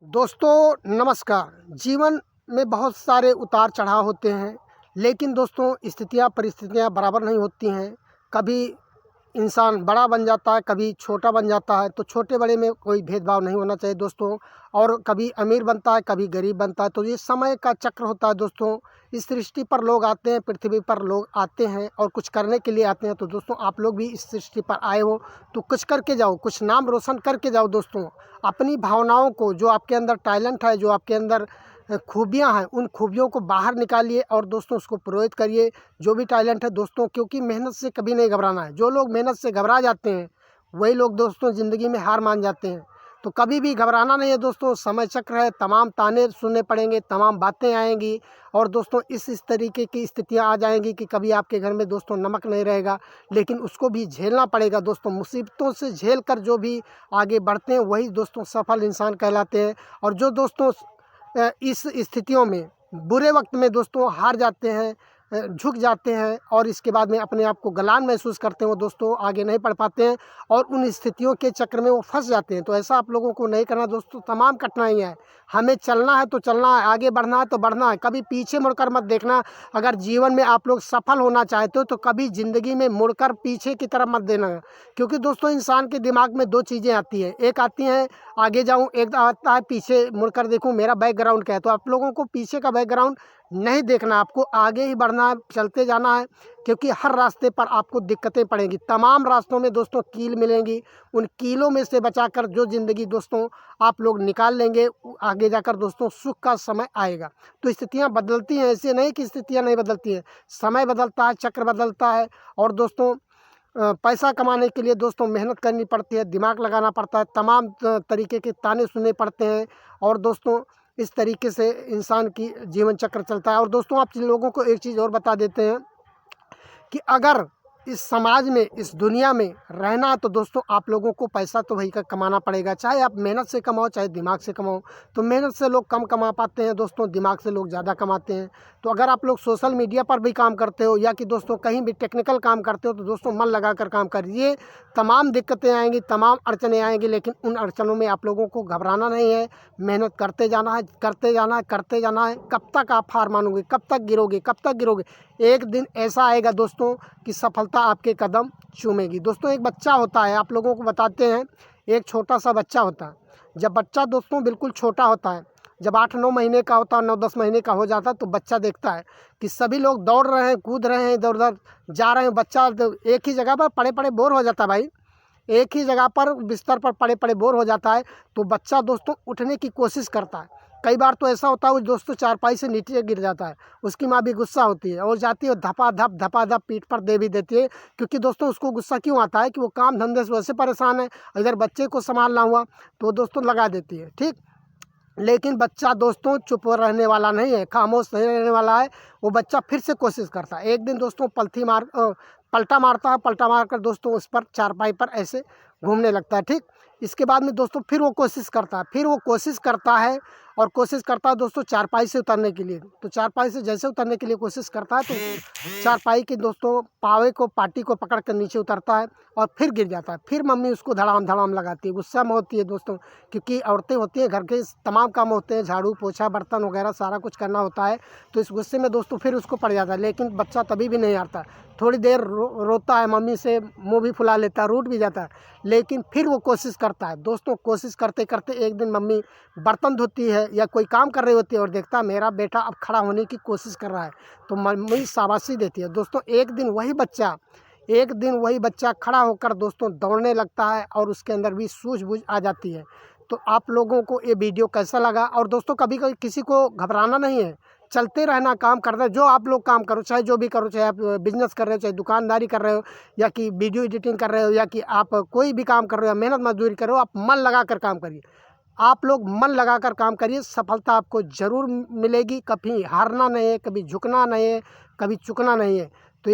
दोस्तों नमस्कार। जीवन में बहुत सारे उतार चढ़ाव होते हैं, लेकिन दोस्तों स्थितियाँ परिस्थितियाँ बराबर नहीं होती हैं। कभी इंसान बड़ा बन जाता है, कभी छोटा बन जाता है, तो छोटे बड़े में कोई भेदभाव नहीं होना चाहिए दोस्तों। और कभी अमीर बनता है, कभी गरीब बनता है, तो ये समय का चक्र होता है दोस्तों। इस सृष्टि पर लोग आते हैं, पृथ्वी पर लोग आते हैं और कुछ करने के लिए आते हैं। तो दोस्तों आप लोग भी इस सृष्टि पर आए हो तो कुछ करके जाओ, कुछ नाम रोशन करके जाओ दोस्तों। अपनी भावनाओं को, जो आपके अंदर टैलेंट है, जो आपके अंदर खूबियाँ हैं, उन खूबियों को बाहर निकालिए और दोस्तों उसको प्रोत्साहित करिए। जो भी टैलेंट है दोस्तों, क्योंकि मेहनत से कभी नहीं घबराना है। जो लोग मेहनत से घबरा जाते हैं वही लोग दोस्तों ज़िंदगी में हार मान जाते हैं। तो कभी भी घबराना नहीं है दोस्तों। समय चक्र है, तमाम ताने सुनने पड़ेंगे, तमाम बातें आएंगी और दोस्तों इस तरीके की स्थितियां आ जाएंगी कि कभी आपके घर में दोस्तों नमक नहीं रहेगा, लेकिन उसको भी झेलना पड़ेगा दोस्तों। मुसीबतों से झेल कर जो भी आगे बढ़ते हैं वही दोस्तों सफल इंसान कहलाते हैं। और जो दोस्तों इस स्थितियों में, बुरे वक्त में दोस्तों हार जाते हैं, झुक जाते हैं और इसके बाद में अपने आप को गलान महसूस करते हैं, वो दोस्तों आगे नहीं बढ़ पाते हैं और उन स्थितियों के चक्र में वो फंस जाते हैं। तो ऐसा आप लोगों को नहीं करना दोस्तों। तमाम कठिनाइयाँ हैं, हमें चलना है तो चलना है, आगे बढ़ना है तो बढ़ना है, कभी पीछे मुड़कर मत देखना। अगर जीवन में आप लोग सफल होना चाहते हो तो कभी ज़िंदगी में मुड़कर पीछे की तरफ मत देना, क्योंकि दोस्तों इंसान के दिमाग में दो चीज़ें आती हैं। एक आती हैं आगे जाऊँ, एक आता है पीछे मुड़कर देखूँ मेरा बैकग्राउंड क्या है। तो आप लोगों को पीछे का बैकग्राउंड नहीं देखना, आपको आगे ही बढ़ना है, चलते जाना है, क्योंकि हर रास्ते पर आपको दिक्कतें पड़ेंगी। तमाम रास्तों में दोस्तों कील मिलेंगी, उन कीलों में से बचाकर जो ज़िंदगी दोस्तों आप लोग निकाल लेंगे, आगे जाकर दोस्तों सुख का समय आएगा। तो स्थितियाँ बदलती हैं, ऐसे नहीं कि स्थितियाँ नहीं बदलती हैं। समय बदलता है, चक्र बदलता है और दोस्तों पैसा कमाने के लिए दोस्तों मेहनत करनी पड़ती है, दिमाग लगाना पड़ता है, तमाम तरीके के ताने सुनने पड़ते हैं और दोस्तों इस तरीके से इंसान की जीवन चक्र चलता है। और दोस्तों आप लोगों को एक चीज़ और बता देते हैं कि अगर इस समाज में, इस दुनिया में रहना है तो दोस्तों आप लोगों को पैसा तो वही का कमाना पड़ेगा। चाहे आप मेहनत से कमाओ, चाहे दिमाग से कमाओ। तो मेहनत से लोग कम कमा पाते हैं दोस्तों, दिमाग से लोग ज़्यादा कमाते हैं। तो अगर आप लोग सोशल मीडिया पर भी काम करते हो या कि दोस्तों कहीं भी टेक्निकल काम करते हो तो दोस्तों मन लगा कर काम करिए। तमाम दिक्कतें आएंगी, तमाम अड़चनें आएंगी, लेकिन उन अड़चनों में आप लोगों को घबराना नहीं है। मेहनत करते जाना है, करते जाना है, करते जाना है। कब तक आप हार मानोगे, कब तक गिरोगे, कब तक गिरोगे? एक दिन ऐसा आएगा दोस्तों कि सफलता आपके कदम चूमेगी। दोस्तों एक बच्चा होता है, आप लोगों को बताते हैं, एक छोटा सा बच्चा होता है। जब बच्चा दोस्तों बिल्कुल छोटा होता है, जब 8-9 महीने का होता है, 9-10 महीने का हो जाता है, तो बच्चा देखता है कि सभी लोग दौड़ रहे हैं, कूद रहे हैं, इधर उधर जा रहे हैं। बच्चा तो एक ही जगह पर पड़े पड़े बोर हो जाता है भाई, एक ही जगह पर बिस्तर पर पड़े पड़े बोर हो जाता है। तो बच्चा दोस्तों उठने की कोशिश करता है। कई बार तो ऐसा होता है वो दोस्तों चारपाई से नीचे गिर जाता है। उसकी माँ भी गुस्सा होती है और जाती है धपा धप पीठ पर दे भी देती है, क्योंकि दोस्तों उसको गुस्सा क्यों आता है कि वो काम धंधे से वैसे परेशान है, इधर बच्चे को संभालना हुआ तो दोस्तों लगा देती है। ठीक, लेकिन बच्चा दोस्तों चुप रहने वाला नहीं है, खामोश नहीं रहने वाला है। वो बच्चा फिर से कोशिश करता है। एक दिन दोस्तों पलटा मारता है, पलटा मार कर दोस्तों उस पर चारपाई पर ऐसे घूमने लगता है। ठीक, इसके बाद में दोस्तों फिर वो कोशिश करता है, फिर वो कोशिश करता है और कोशिश करता है दोस्तों चारपाई से उतरने के लिए। तो चारपाई से जैसे उतरने के लिए कोशिश करता है तो चारपाई के दोस्तों पावे को, पाटी को पकड़ कर नीचे उतरता है और फिर गिर जाता है। फिर मम्मी उसको धड़ाम धड़ाम लगाती है, गुस्सा में होती है दोस्तों, क्योंकि औरतें होती हैं, घर के तमाम काम होते हैं, झाड़ू पोछा बर्तन वगैरह सारा कुछ करना होता है। तो इस गुस्से में दोस्तों फिर उसको पड़ जाता है, लेकिन बच्चा तभी भी नहीं हारता। थोड़ी देर रोता है, मम्मी से मुँह भी फुला लेता है, रूठ भी जाता है, लेकिन फिर वो कोशिश करता है। दोस्तों कोशिश करते करते एक दिन मम्मी बर्तन धोती है या कोई काम कर रही होती है और देखता है मेरा बेटा अब खड़ा होने की कोशिश कर रहा है, तो मम्मी शाबाशी देती है। दोस्तों एक दिन वही बच्चा खड़ा होकर दोस्तों दौड़ने लगता है और उसके अंदर भी सूझबूझ आ जाती है। तो आप लोगों को ये वीडियो कैसा लगा? और दोस्तों कभी कभी किसी को घबराना नहीं है, चलते रहना, काम करना। जो आप लोग काम करो, चाहे जो भी करो, चाहे आप बिजनेस कर रहे हो, चाहे दुकानदारी कर रहे हो, या कि वीडियो एडिटिंग कर रहे हो, या कि आप कोई भी काम कर रहे हो, मेहनत मजदूरी कर रहे हो, आप मन लगा कर काम करिए। आप लोग मन लगाकर काम करिए, सफलता आपको ज़रूर मिलेगी। कभी हारना नहीं है, कभी झुकना नहीं है, कभी चुकना नहीं है।